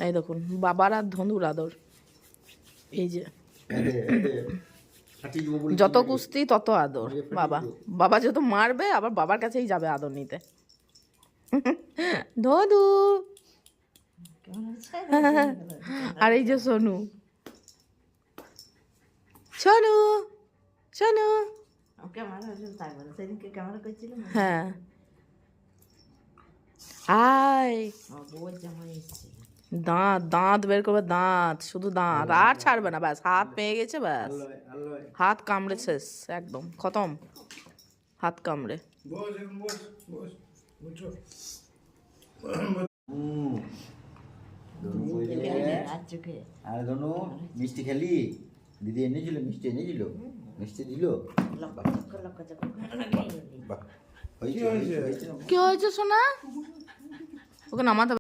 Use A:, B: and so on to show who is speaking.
A: এই দেখুন বাবার আর ধনুর আদর। এই যে যত কুস্তি তত আদর। বাবা বাবা যত মারবে আবার বাবার কাছেই যাবে আদর নিতে। ধনু আর এই যে সোনু, সোনু সোনু, হ্যাঁ আয়, দাঁত দাঁত বের করবে, দাঁত শুধু দাঁত, আর ছাড়বে না, ব্যাস হাত পেয়ে গেছে, ব্যাস হাত কামড়ে শেষ, একদম খতম হাত কামড়ে।
B: আর ধনু মিষ্টি খেলি? দিদি এনেছিল মিষ্টি, এনেছিল মিষ্টি দিল।
A: কি হয়েছে সোনা? ওকে নামাতে